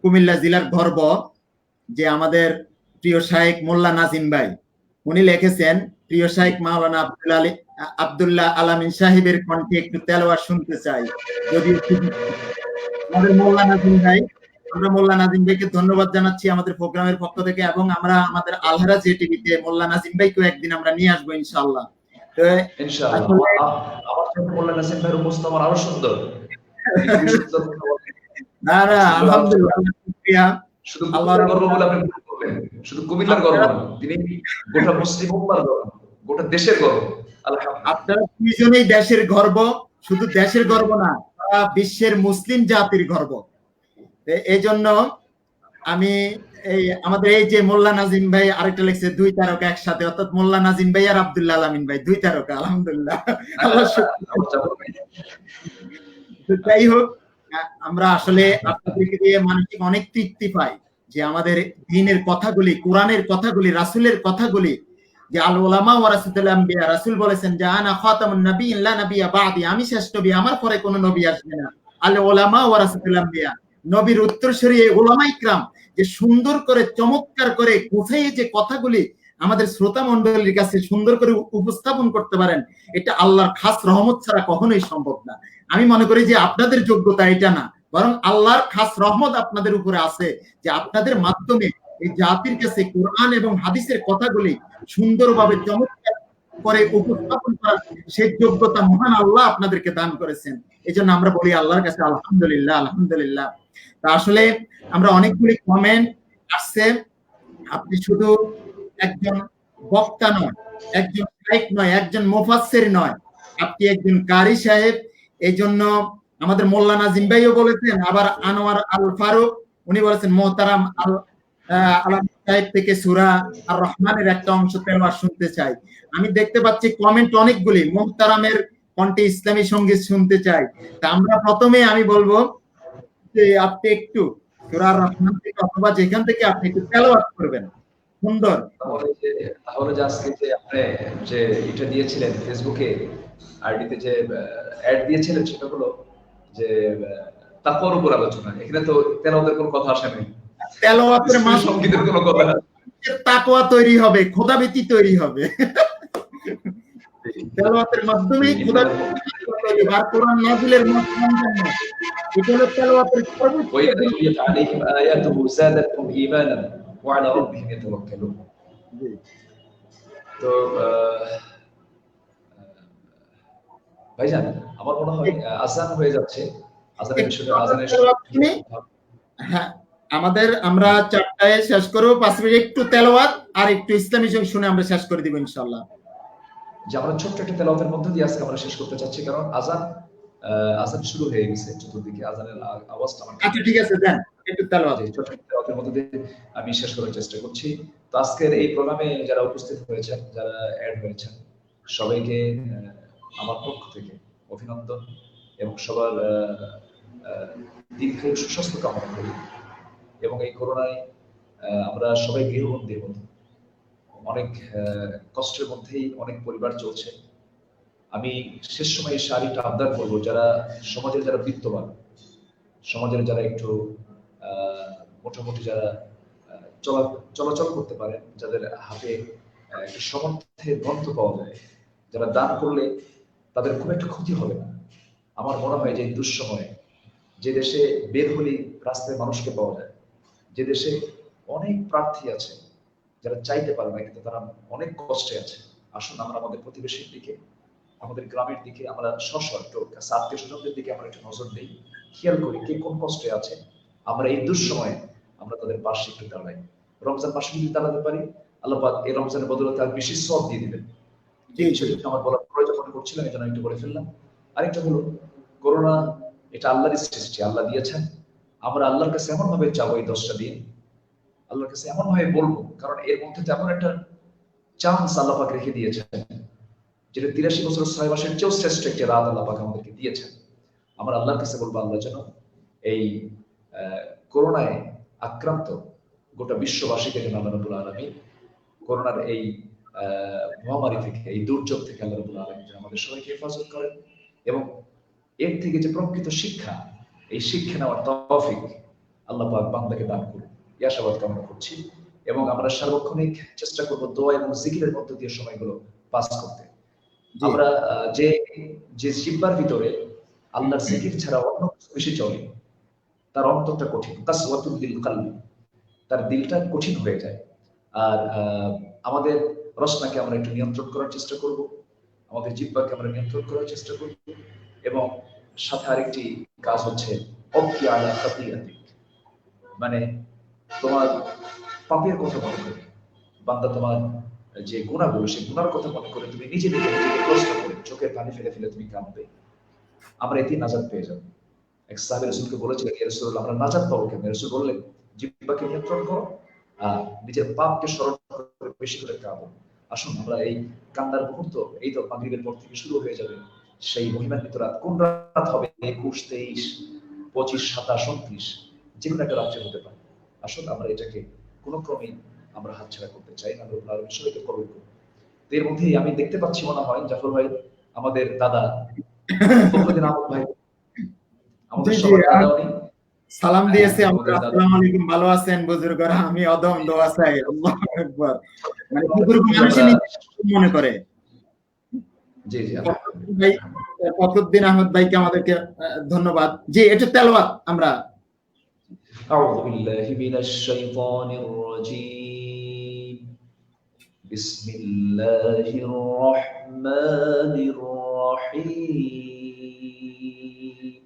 কুমিল্লা জেলার গর্ব যে আমাদের প্রিয় শাইখ মোল্লা নাজিম ভাই, উনি লিখেছেন, প্রিয় শাইখ মাওলানা আব্দুল্লাহ আলামিন সাহেবের কণ্ঠে একটু তেলাওয়াত শুনতে চাই। যদি আমাদের মোল্লা নাজিম ভাই, আমরা মোল্লা নাজিম ভাইকে ধন্যবাদ জানাচ্ছি আমাদের প্রোগ্রামের পক্ষ থেকে, এবং আমরা আমাদের আলহারা যে টিভিতে মোল্লা নাজিম ভাইকেও একদিন আমরা নিয়ে আসবো ইনশাআল্লাহ। তো ইনশাআল্লাহ আমার সাথে মোল্লা নাজিম ভাইয়ের উপস্থিত আমার আরো সুন্দর। না না, আলহামদুলিল্লাহ, শুকরিয়া। শুধু আল্লাহর গর্ব বলে আপনি ভুল করবেন, শুধু কুমিল্লার গর্ব না, তিনি গোটা মুসলিম উম্মার গর্ব, গোটা দেশের গর্ব। আলহামদুলিল্লাহ, আপনারা দুইজনেই দেশের গর্ব, শুধু দেশের গর্ব না, সারা বিশ্বের মুসলিম জাতির গর্ব। এই জন্য আমি এই আমাদের এই যে মোল্লা নাজিম ভাই আরেকটা লিখছে 2 তারকা একসাথে, অর্থাৎ মোল্লা নাজিম ভাই আর আব্দুল্লাহ আলামিন ভাই 2 তারকা, আলহামদুলিল্লাহ। যাই হোক, আমরা আসলে আপনাদেরকে দিয়ে মানসিক অনেক তৃপ্তি পাই যে আমাদের দ্বীনের কথাগুলি, কোরআনের কথাগুলি, রাসূলের কথাগুলি, যে আল উলামা ওয়ারাসাতুল আম্বিয়া, রাসূল বলেছেন যে আনা খাতামুন নাবিয়্যিন লা নাবিয়্যা বাদি, আমি শেষ নবী, আমার পরে কোনো নবী আসবে না। আল উলামা ওয়ারাসাতুল আম্বিয়া, নবীর উত্তরসূরি উলামা ইকরাম, যে সুন্দর করে চমৎকার করে গুছিয়ে যে কথাগুলি আমাদের শ্রোতা মণ্ডলীর কাছে সুন্দর করে উপস্থাপন করতে পারেন, এটা আল্লাহর খাস রহমত ছাড়া কখনোই সম্ভব না। আমি মনে করি যে আপনাদের যোগ্যতা এটা না, বরং আল্লাহর খাস রহমত আপনাদের উপরে আছে, যে আপনাদের মাধ্যমে এই জাতির কাছে কোরআন এবং হাদিসের কথাগুলি সুন্দরভাবে চমৎকার করে উপস্থাপন করার সেই যোগ্যতা মহান আল্লাহ আপনাদেরকে দান করেছেন। এই জন্য আমরা বলি আল্লাহর কাছে আলহামদুলিল্লাহ, আলহামদুলিল্লাহ। তা আসলে আমরা অনেকগুলি কমেন্ট আসছে, আপনি শুধু একজন বক্তা নয়, একজন শাইখ নয়, একজন মুফাসসির নয়, আপনি একজন কারি সাহেব। এই জন্য আমাদের মোল্লা নাজিম ভাইও বলেছেন, আবার আনোয়ার আল ফারুক উনি বলেছেন মোহতারাম আলাম সাহেব থেকে সূরা আর রহমানের একটা অংশ তেলাওয়াত শুনতে চাই। আমি দেখতে পাচ্ছি কমেন্ট অনেকগুলি, মোহতারামের কণ্ঠে ইসলামী সঙ্গীত শুনতে চাই। তা আমরা প্রথমে আমি বলবো যে আপনি একটু সূরা আর রহমান থেকে অথবা যেখান থেকে আপনি একটু তেলাওয়াত করবেন সুন্দর। তাহলে যে আজকে যে আপনি যে এটা দিয়েছিলেন ফেসবুকে আইডিতে যে অ্যাড দিয়েছিলেন, সেটা হলো যে তাকওয়ার উপর আলোচনা। এখানে তো তেলাওয়াতের কোনো কথা আসে নাই, তেলাওয়াতের মাধ্যমে সঙ্গীতের কোনো কথা, তাকওয়া তৈরি হবে, খোদাভীতি তৈরি হবে। তেলাওয়াতের মাধ্যমে খোদাভীতি তৈরি হবে, আর কোরআন নাযিলের মাধ্যমে এটা হলো তেলাওয়াতের সর্বোচ্চ। ওয়াইদা তুলিয়াত আলাইহিম আয়াতুহু যাদাতহুম ঈমানান ওয়া আলা রাব্বিহিম ইয়াতাওয়াক্কালুন। তো ভাইজান, আমার মনে হয় আযান হয়ে যাচ্ছে, আযানের বিষয়টা আযানের হ্যাঁ, আমাদের আমরা 4টায় শেষ করব, 5 মিনিট একটু তেলাওয়াত আর একটু ইসলামী সঙ্গীত শুনে আমরা শেষ করে দিব ইনশাআল্লাহ। যে আমরা ছোট্ট একটা তেলাওয়াতের মধ্যে দিয়ে আজকে আমরা শেষ করতে চাচ্ছি, কারণ আযান শুরু হয়ে গেছে, চতুর্দিকে আযানের আওয়াজটা আমার। আচ্ছা ঠিক আছে, দেন। একটু তেলাওয়াত। যে ছোট তেলাওয়াতের মধ্যে দিয়ে আমি শেষ করার চেষ্টা করছি। তো আজকের এই প্রোগ্রামে যারা উপস্থিত হয়েছেন, যারা অ্যাড হয়েছেন, সবাইকে আমার পক্ষ থেকে অভিনন্দন এবং সবার দীর্ঘায়ু সুস্বাস্থ্য কামনা করি। এবং এই করোনায় আমরা সবাই গৃহবন্দীর মতো অনেক কষ্টের মধ্যেই অনেক পরিবার চলছে। আমি শেষ সময়ে এসে আরেকটা আবদার করবো, যারা সমাজের যারা বিত্তবান, সমাজের যারা একটু মোটামুটি যারা চলাচল করতে পারে, যাদের হাতে একটু সামর্থ্যের গ্রন্থ পাওয়া যায়, যারা দান করলে তাদের খুব একটা ক্ষতি হবে না। আমার মনে হয় যে দুঃসময়ে যে দেশে বের হলেই রাস্তায় মানুষকে পাওয়া যায়, যে দেশে অনেক প্রার্থী আছে যারা চাইতে পারে না কিন্তু তারা অনেক কষ্টে আছে, আসুন আমরা আমাদের প্রতিবেশীর দিকে, আমাদের গ্রামের দিকে, আমরা একটু আত্মীয় স্বজনদের দিকে আমরা একটু নজর দিই, খেয়াল করি কে কোন কষ্টে আছে। আমরা এই দুঃসময়ে আমরা তাদের পাশে একটু দাঁড়াই। রমজান মাসে যদি দাঁড়াতে পারি, আল্লাহ পাক এই রমজানের বদলে আর বেশি সওয়াব দিয়ে দিবেন। এই বিষয়টা আমার বলার প্রয়োজন মনে করছিলাম, এই জন্য একটু বলে ফেললাম। আরেকটা হলো, করোনা এটা আল্লাহরই সৃষ্টি, আল্লাহ দিয়েছেন। আমরা আল্লাহর কাছে এমন ভাবে চাবো এই 10টা দিন, আল্লাহর কাছে এমন ভাবে বলবো, কারণ এর মধ্যে তেমন একটা চান্স আল্লাহ পাক রেখে দিয়েছেন, যেটা 83 বছর 6 মাসের চেয়েও শ্রেষ্ঠ একটি রাত আল্লাহ পাক আমাদেরকে দিয়েছেন। আমরা আল্লাহর কাছে বলবো, আল্লাহ যেন এই করোনায় আক্রান্ত গোটা বিশ্ববাসীকে যেন আল্লাহ রাব্বুল আলামিন করোনার এই মহামারী থেকে, এই দুর্যোগ থেকে আল্লাহ রাব্বুল আলামিন যেন আমাদের সবাইকে হেফাজত করেন, এবং এর থেকে যে প্রকৃত শিক্ষা, এই শিক্ষা নেওয়ার তৌফিক আল্লাহ পাক বান্দাকে দান করুন, এই আশাবাদ কামনা করছি। এবং আমরা সার্বক্ষণিক চেষ্টা করব দোয়া এবং জিকিরের মধ্য দিয়ে সময়গুলো পাস করতে। আমরা যে জিহ্বার ভিতরে আল্লাহর জিকির ছাড়া অন্য কিছু বেশি চলে, তার অন্তরটা কঠিন, কাসওয়াতুল দিল কলবি, তার দিলটা কঠিন হয়ে যায়। আর আমাদের রসনাকে আমরা একটু নিয়ন্ত্রণ করার চেষ্টা করব, আমাদের জিহ্বাকে আমরা নিয়ন্ত্রণ করার চেষ্টা করব, এবং সাথে আরেকটি কাজ হচ্ছে অবকি আলা খাতিয়াতিক, মানে তোমার পাপের কথা মনে করে, বান্দা তোমার যে গুনাহগুলো, সেই গুনার কথা মনে করে তুমি নিজে নিজে নিজেকে প্রশ্ন করে চোখের পানি ফেলে ফেলে তুমি কাঁদবে, আমরা এতেই নাজাত পেয়ে যাব। এক সাহাবী রাসূলকে বলেছিলেন, ইয়া রাসূলুল্লাহ, আমরা নাজাত পাবো কেমনে? রাসূল বললেন, জিহ্বাকে নিয়ন্ত্রণ করো আর নিজের পাপকে স্মরণ করে বেশি করে কাঁদো। আসুন আমরা এই কান্নার মুহূর্ত, এই তো মাগরিবের পর থেকে শুরু হয়ে যাবে সেই মহিমান্বিত রাত। কোন রাত হবে? 21, 23, 25, 27, 29, যে কোনো একটা রাত্রে হতে পারে। আসুন আমরা এটাকে কোনো ক্রমেই আমরা হাতছাড়া করতে চাই না, আমরা আরো সবাইকে কবুল করব। এর মধ্যেই আমি দেখতে পাচ্ছি, মনে হয় জাফর ভাই, আমাদের দাদা ফখরুদ্দিন আহমদ ভাই, আমাদের সবার দাদা, উনি সালাম দিয়েছে, আমাদের দাদা। আসসালামু আলাইকুম, ভালো আছেন বুজুর্গরা? আমি অদম দোয়া চাই। আল্লাহু আকবার। মানে বুজুর্গ মানুষই মনে করে। জি জি ভাই, ফখরুদ্দিন আহমদ ভাইকে আমাদেরকে ধন্যবাদ। জি, এটা তেলাওয়াত আমরা। أعوذ بالله من الشيطان الرجيم. بسم الله الرحمن الرحيم.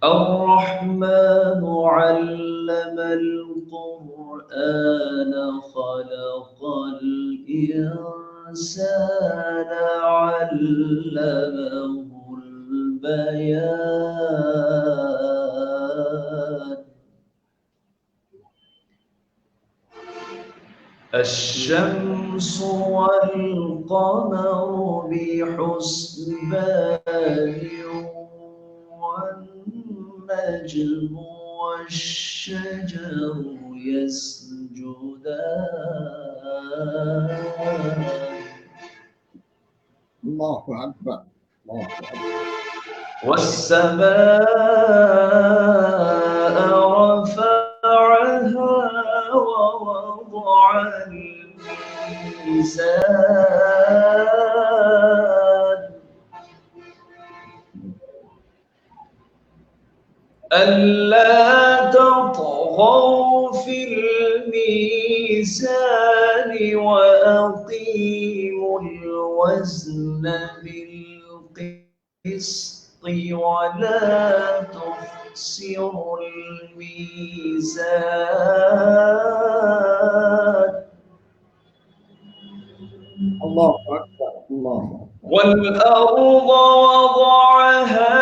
الرحمن علم القرآن خلق الإنسان علمه البيان. الشمس والقمر بحسبان والنجم والشجر يسجدان. الله أكبر، الله أكبر. والسماء رفعها ووضع الميزان ألا تطغوا في الميزان وأقيموا الوزن بالقسط ولا تخسروا الميزان. الله أكبر، الله أكبر. والأرض وضعها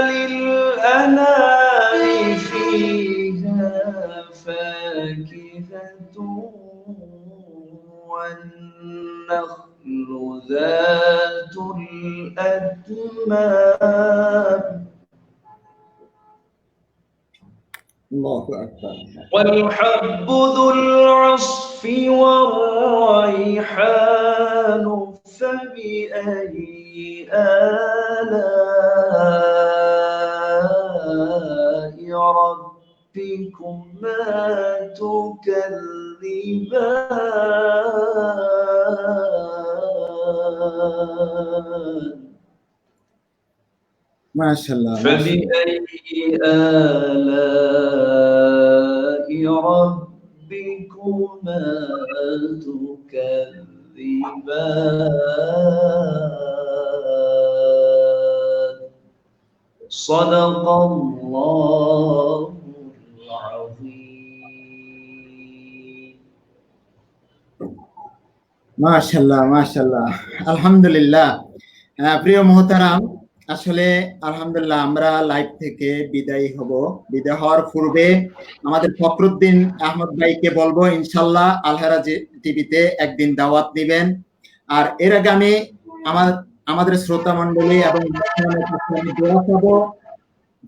للأنام فيها فاكهة والنخل ذات الأكمام الله أكبر والحب ذو العصف والريحان فبأي آلاء ربكما تكذبان ما شاء الله فبأي آلاء ربكما تكذبان صدق الله العظيم মাশাআল্লাহ মাশাআল্লাহ আলহামদুলিল্লাহ প্রিয় মুহতারাম আসলে আলহামদুলিল্লাহ আমরা লাইভ থেকে বিদায় হব বিদায় হওয়ার পূর্বে আমাদের ফখরুদ্দিন আহমদ ভাইকে বলবো ইনশাআল্লাহ আলহারা টিভিতে একদিন দাওয়াত দিবেন আর এর আগে আমি আমাদের শ্রোতা মণ্ডলী এবং দোয়া করব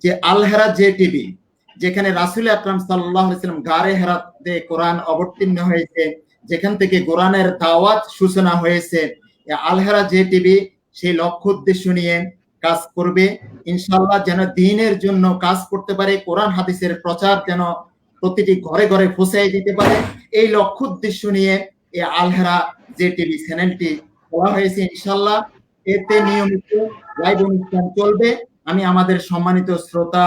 যে আলহারা যে টিভি যেখানে রাসূল আকরাম সাল্লাল্লাহু আলাইহি ওয়াসাল্লাম গারে হেরাতে কোরআন অবতীর্ণ হয়েছে যেখান থেকে কোরআনের দাওয়াত সূচনা হয়েছে আলহারা যে টিভি সেই লক্ষ্য উদ্দেশ্য নিয়ে কাজ করবে ইনশাআল্লাহ যেন দ্বীনের জন্য কাজ করতে পারে কোরআন হাদিসের প্রচার যেন প্রতিটি ঘরে ঘরে পৌঁছায় দিতে পারে এই লক্ষ্য উদ্দেশ্য নিয়ে এই আলহারা যে টিভি চ্যানেলটি খোলা হয়েছে ইনশাআল্লাহ এতে নিয়মিত লাইভ অনুষ্ঠান চলবে আমি আমাদের সম্মানিত শ্রোতা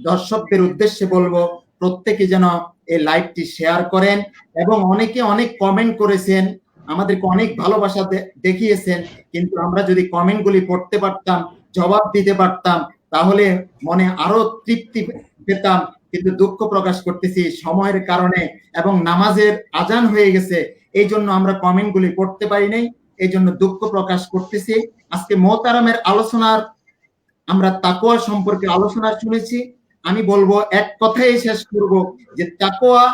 দর্শকদের উদ্দেশ্যে বলবো প্রত্যেকে যেন এই লাইভটি শেয়ার করেন এবং অনেকে অনেক কমেন্ট করেছেন আমাদেরকে অনেক ভালোবাসা দেখিয়েছেন কিন্তু আমরা যদি কমেন্টগুলি পড়তে পারতাম জবাব দিতে পারতাম তাহলে মনে আরো তৃপ্তি পেতাম কিন্তু দুঃখ প্রকাশ করতেছি সময়ের কারণে এবং নামাজের আজান হয়ে গেছে এই জন্য আমরা কমেন্টগুলি পড়তে পারি নাই এই জন্য দুঃখ প্রকাশ করতেছি আজকে মোহতারামের আলোচনার আমরা তাকওয়া সম্পর্কে আলোচনা শুনেছি আমি বলবো এক কথাই শেষ করব যে তাকওয়া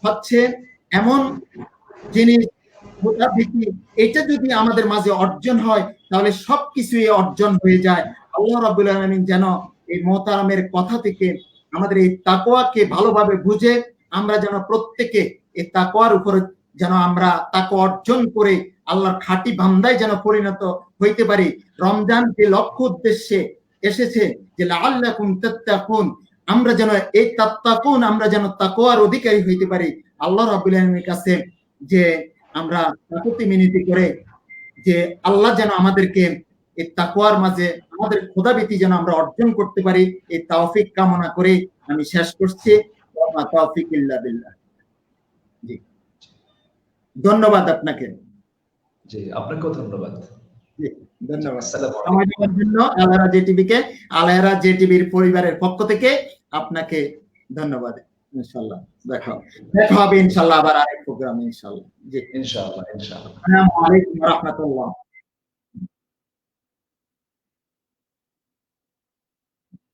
হচ্ছে এমন জিনিস এটা যদি আমাদের মাঝে অর্জন হয় তাহলে সবকিছুই অর্জন হয়ে যায় আল্লাহ রাব্বুল আলামিন যেন এই মোহতারামের কথা থেকে আমাদের এই তাকওয়াকে ভালোভাবে বুঝে আমরা যেন প্রত্যেকে এই তাকওয়ার উপরে যেন আমরা তাকওয়া অর্জন করে আল্লাহর খাঁটি বান্দায় যেন পরিণত হইতে পারি রমজান যে লক্ষ্য উদ্দেশ্যে এসেছে যে লাআল্লাকুম তাত্তাকুন আমরা যেন এই তাত্তাকুন আমরা যেন তাকওয়ার অধিকারী হইতে পারি আল্লাহ রাব্বুল আলামিনের কাছে যে আমরা কাকুতি মিনতি করে যে আল্লাহ যেন আমাদেরকে এই তাকওয়ার মাঝে আমাদের খোদাভীতি যেন আমরা অর্জন করতে পারি এই তৌফিক কামনা করে আমি শেষ করছি ওয়া তৌফিক ইল্লা বিল্লাহ জি ধন্যবাদ আপনাকে জি আপনাকেও ধন্যবাদ জি ধন্যবাদ সময় দেওয়ার জন্য আলহারা জেটিভিকে আলহারা জেটিভির পরিবারের পক্ষ থেকে আপনাকে ধন্যবাদ ইনশাআল্লাহ দেখা হবে ইনশাআল্লাহ আবার আরেক প্রোগ্রামে ইনশাআল্লাহ জি ইনশাআল্লাহ ইনশাআল্লাহ আসসালামু আলাইকুম ওয়া রাহমাতুল্লাহ